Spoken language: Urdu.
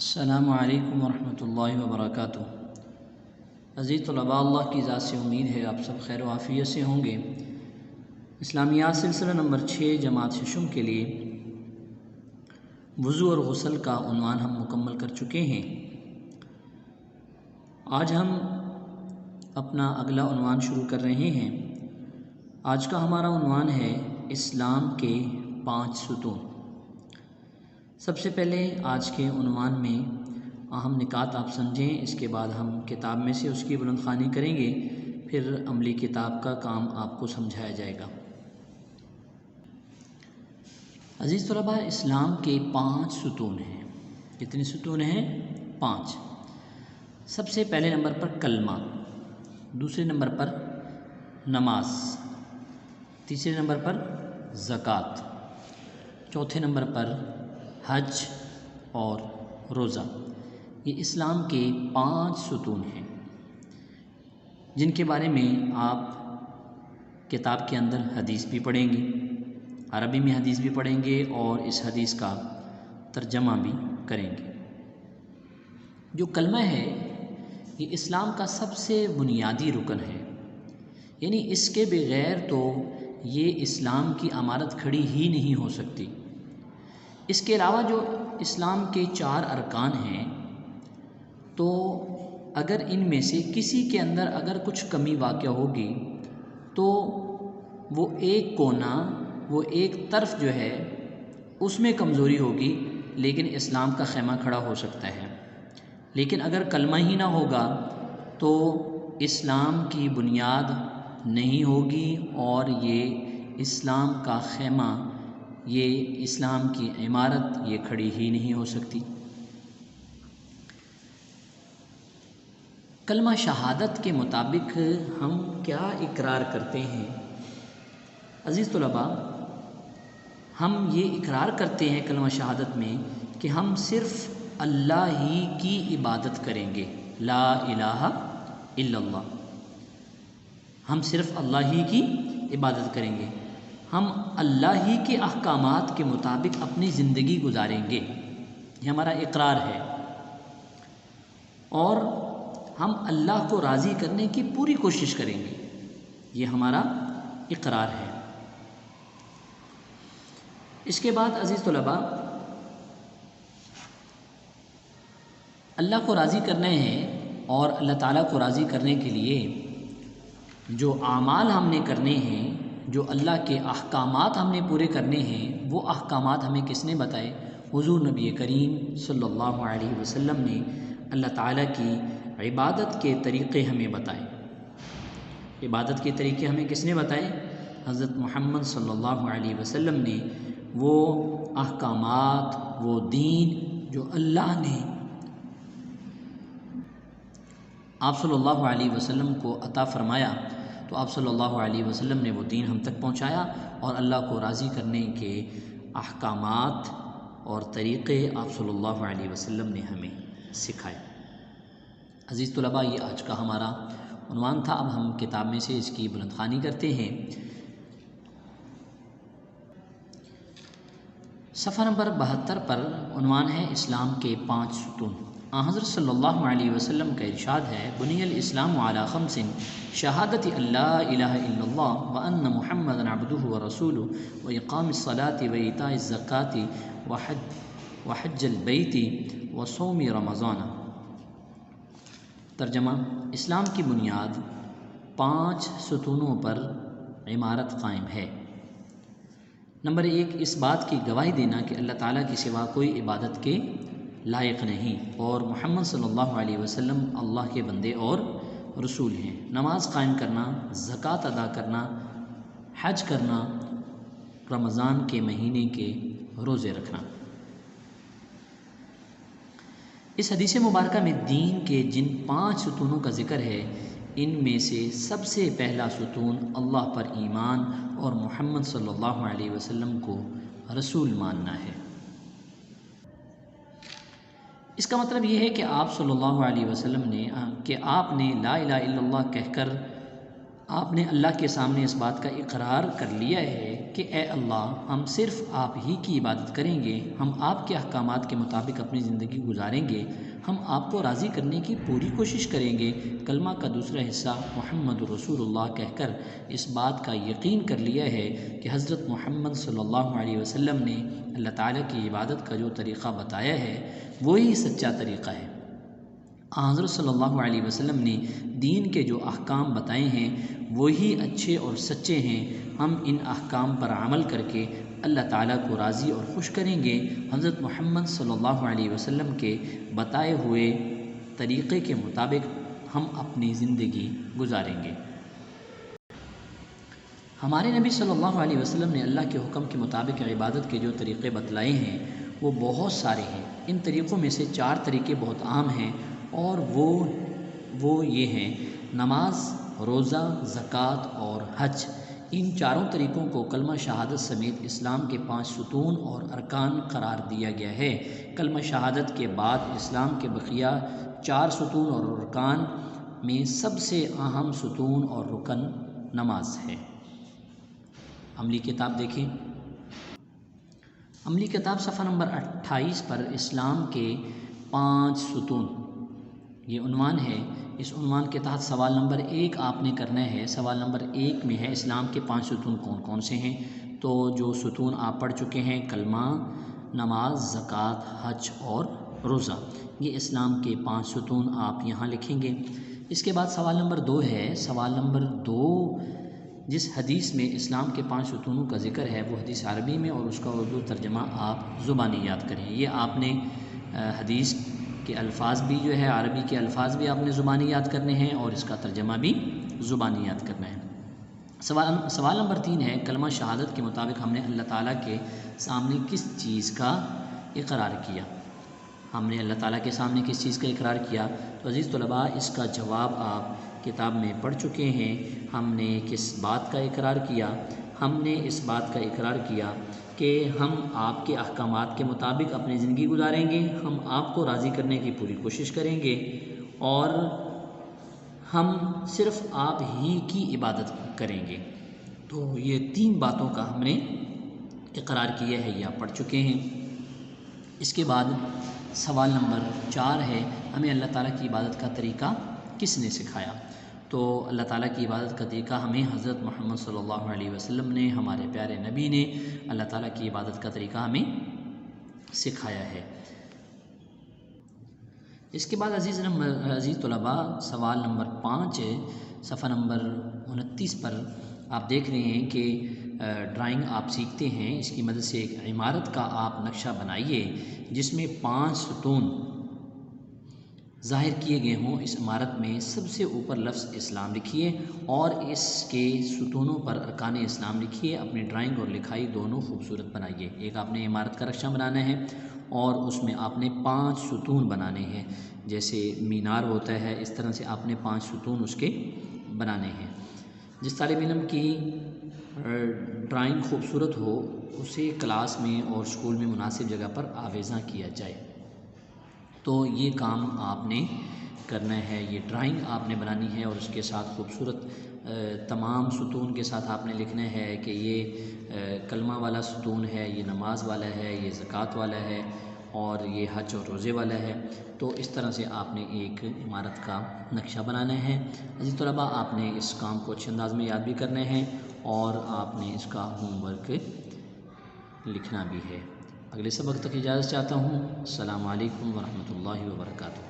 السلام علیکم ورحمۃ اللہ وبرکاتہ۔ عزیز طلباء، اللہ کی ذات سے امید ہے آپ سب خیر و عافیت سے ہوں گے۔ اسلامیات سلسلہ نمبر 6 جماعت ششم کے لیے وضو اور غسل کا عنوان ہم مکمل کر چکے ہیں۔ آج ہم اپنا اگلا عنوان شروع کر رہے ہیں۔ آج کا ہمارا عنوان ہے اسلام کے 5 ستون۔ سب سے پہلے آج کے عنوان میں اہم نکات آپ سمجھیں، اس کے بعد ہم کتاب میں سے اس کی بلند خوانی کریں گے، پھر عملی کتاب کا کام آپ کو سمجھایا جائے گا۔ عزیز طلباء، اسلام کے 5 ستون ہیں۔ کتنے ستون ہیں؟ 5۔ سب سے پہلے نمبر پر کلمہ، دوسرے نمبر پر نماز، تیسرے نمبر پر زکوٰۃ، چوتھے نمبر پر حج اور روزہ۔ یہ اسلام کے 5 ستون ہیں جن کے بارے میں آپ کتاب کے اندر حدیث بھی پڑھیں گے، عربی میں حدیث بھی پڑھیں گے اور اس حدیث کا ترجمہ بھی کریں گے۔ جو کلمہ ہے یہ اسلام کا سب سے بنیادی رکن ہے، یعنی اس کے بغیر تو یہ اسلام کی عمارت کھڑی ہی نہیں ہو سکتی۔ اس کے علاوہ جو اسلام کے 4 ارکان ہیں، تو اگر ان میں سے کسی کے اندر اگر کچھ کمی واقع ہوگی تو وہ ایک کونا، وہ ایک طرف جو ہے اس میں کمزوری ہوگی، لیکن اسلام کا خیمہ کھڑا ہو سکتا ہے۔ لیکن اگر کلمہ ہی نہ ہوگا تو اسلام کی بنیاد نہیں ہوگی اور یہ اسلام کا خیمہ، یہ اسلام کی عمارت یہ کھڑی ہی نہیں ہو سکتی۔ کلمہ شہادت کے مطابق ہم کیا اقرار کرتے ہیں؟ عزیز طلباء، ہم یہ اقرار کرتے ہیں کلمہ شہادت میں کہ ہم صرف اللہ ہی کی عبادت کریں گے، لا الہ الا اللہ۔ ہم صرف اللہ ہی کی عبادت کریں گے، ہم اللہ ہی کے احکامات کے مطابق اپنی زندگی گزاریں گے، یہ ہمارا اقرار ہے، اور ہم اللہ کو راضی کرنے کی پوری کوشش کریں گے، یہ ہمارا اقرار ہے۔ اس کے بعد عزیز طلباء، اللہ کو راضی کرنا ہے اور اللہ تعالیٰ کو راضی کرنے کے لیے جو اعمال ہم نے کرنے ہیں، جو اللہ کے احکامات ہم نے پورے کرنے ہیں، وہ احکامات ہمیں کس نے بتائے؟ حضور نبی کریم صلی اللہ علیہ وسلم نے اللہ تعالیٰ کی عبادت کے طریقے ہمیں بتائے۔ عبادت کے طریقے ہمیں کس نے بتائے؟ حضرت محمد صلی اللہ علیہ وسلم نے۔ وہ احکامات، وہ دین جو اللہ نے آپ صلی اللہ علیہ وسلم کو عطا فرمایا، تو آپ صلی اللہ علیہ وسلم نے وہ دین ہم تک پہنچایا، اور اللہ کو راضی کرنے کے احکامات اور طریقے آپ صلی اللہ علیہ وسلم نے ہمیں سکھائے۔ عزیز طلباء، یہ آج کا ہمارا عنوان تھا۔ اب ہم کتاب میں سے اس کی بلند خوانی کرتے ہیں۔ صفحہ نمبر 72 پر عنوان ہے اسلام کے 5 ستون۔ حضرت صلی اللہ علیہ وسلم کا ارشاد ہے، بنی الاسلام علی 5: شہادت اللہ الہ الا اللہ وان محمدا عبدہ ورسولہ واقام الصلاۃ وایتاء الزکوٰۃ وحج البیت وصوم رمضان۔ ترجمہ: اسلام کی بنیاد 5 ستونوں پر عمارت قائم ہے۔ نمبر 1، اس بات کی گواہی دینا کہ اللہ تعالیٰ کے سوا کوئی عبادت کے لائق نہیں، اور محمد صلی اللہ علیہ وسلم اللہ کے بندے اور رسول ہیں۔ نماز قائم کرنا، زکوٰۃ ادا کرنا، حج کرنا، رمضان کے مہینے کے روزے رکھنا۔ اس حدیث مبارکہ میں دین کے جن 5 ستونوں کا ذکر ہے، ان میں سے سب سے پہلا ستون اللہ پر ایمان اور محمد صلی اللہ علیہ وسلم کو رسول ماننا ہے۔ اس کا مطلب یہ ہے کہ آپ صلی اللہ علیہ وسلم نے لا الہ الا اللہ کہہ کر آپ نے اللہ کے سامنے اس بات کا اقرار کر لیا ہے کہ اے اللہ ہم صرف آپ ہی کی عبادت کریں گے، ہم آپ کے احکامات کے مطابق اپنی زندگی گزاریں گے، ہم آپ کو راضی کرنے کی پوری کوشش کریں گے۔ کلمہ کا دوسرا حصہ محمد رسول اللہ کہہ کر اس بات کا یقین کر لیا ہے کہ حضرت محمد صلی اللہ علیہ وسلم نے اللہ تعالیٰ کی عبادت کا جو طریقہ بتایا ہے وہی سچا طریقہ ہے۔ حضرت صلی اللہ علیہ وسلم نے دین کے جو احکام بتائے ہیں وہی اچھے اور سچے ہیں۔ ہم ان احکام پر عمل کر کے اللہ تعالیٰ کو راضی اور خوش کریں گے۔ حضرت محمد صلی اللہ علیہ وسلم کے بتائے ہوئے طریقے کے مطابق ہم اپنی زندگی گزاریں گے۔ ہمارے نبی صلی اللہ علیہ وسلم نے اللہ کے حکم کے مطابق عبادت کے جو طریقے بتلائے ہیں وہ بہت سارے ہیں۔ ان طریقوں میں سے 4 طریقے بہت عام ہیں اور وہ یہ ہیں: نماز، روزہ، زکوٰۃ اور حج۔ ان چاروں طریقوں کو کلمہ شہادت سمیت اسلام کے 5 ستون اور ارکان قرار دیا گیا ہے۔ کلمہ شہادت کے بعد اسلام کے بقیہ 4 ستون اور ارکان میں سب سے اہم ستون اور رکن نماز ہے۔ عملی کتاب دیکھیں۔ عملی کتاب صفحہ نمبر 28 پر اسلام کے 5 ستون یہ عنوان ہے۔ اس عنوان کے تحت سوال نمبر 1 آپ نے کرنا ہے۔ سوال نمبر 1 میں ہے اسلام کے 5 ستون کون کون سے ہیں؟ تو جو ستون آپ پڑھ چکے ہیں کلمہ، نماز، زکوٰۃ، حج اور روزہ، یہ اسلام کے 5 ستون آپ یہاں لکھیں گے۔ اس کے بعد سوال نمبر 2 ہے۔ سوال نمبر 2 جس حدیث میں اسلام کے 5 ستونوں کا ذکر ہے وہ حدیث عربی میں اور اس کا اردو ترجمہ آپ زبانی یاد کریں۔ یہ آپ نے حدیث کے الفاظ بھی جو ہے عربی کے الفاظ بھی آپ نے زبانی یاد کرنے ہیں اور اس کا ترجمہ بھی زبانی یاد کرنا ہے۔ سوال نمبر 3 ہے کلمہ شہادت کے مطابق ہم نے اللہ تعالیٰ کے سامنے کس چیز کا اقرار کیا؟ ہم نے اللہ تعالیٰ کے سامنے کس چیز کا اقرار کیا؟ تو عزیز طلباء اس کا جواب آپ کتاب میں پڑھ چکے ہیں۔ ہم نے کس بات کا اقرار کیا؟ ہم نے اس بات کا اقرار کیا کہ ہم آپ کے احکامات کے مطابق اپنی زندگی گزاریں گے، ہم آپ کو راضی کرنے کی پوری کوشش کریں گے اور ہم صرف آپ ہی کی عبادت کریں گے۔ تو یہ 3 باتوں کا ہم نے اقرار کیا ہے، یہ آپ پڑھ چکے ہیں۔ اس کے بعد سوال نمبر 4 ہے ہمیں اللہ تعالیٰ کی عبادت کا طریقہ کس نے سکھایا؟ تو اللہ تعالیٰ کی عبادت کا طریقہ ہمیں حضرت محمد صلی اللہ علیہ وسلم نے، ہمارے پیارے نبی نے اللہ تعالیٰ کی عبادت کا طریقہ ہمیں سکھایا ہے۔ اس کے بعد عزیز طلباء سوال نمبر 5 صفحہ نمبر 29 پر آپ دیکھ رہے ہیں کہ ڈرائنگ آپ سیکھتے ہیں، اس کی مدد سے ایک عمارت کا آپ نقشہ بنائیے جس میں 5 ستون ظاہر کیے گئے ہوں۔ اس عمارت میں سب سے اوپر لفظ اسلام لکھیے اور اس کے ستونوں پر ارکان اسلام لکھیے۔ اپنی ڈرائنگ اور لکھائی دونوں خوبصورت بنائیے۔ ایک آپ نے عمارت کا نقشہ بنانا ہے اور اس میں آپ نے 5 ستون بنانے ہیں، جیسے مینار ہوتا ہے اس طرح سے آپ نے 5 ستون اس کے بنانے ہیں۔ جس طالب علم کی ڈرائنگ خوبصورت ہو اسے کلاس میں اور اسکول میں مناسب جگہ پر آویزاں کیا جائے۔ تو یہ کام آپ نے کرنا ہے، یہ ڈرائنگ آپ نے بنانی ہے اور اس کے ساتھ خوبصورت تمام ستون کے ساتھ آپ نے لکھنا ہے کہ یہ کلمہ والا ستون ہے، یہ نماز والا ہے، یہ زکوٰۃ والا ہے اور یہ حج اور روزے والا ہے۔ تو اس طرح سے آپ نے ایک عمارت کا نقشہ بنانا ہے۔ عزیز طلباء آپ نے اس کام کو اچھے انداز میں یاد بھی کرنا ہے اور آپ نے اس کا ہوم ورک لکھنا بھی ہے۔ اگلے سبق تک اجازت چاہتا ہوں۔ السلام علیکم ورحمۃ اللہ وبرکاتہ۔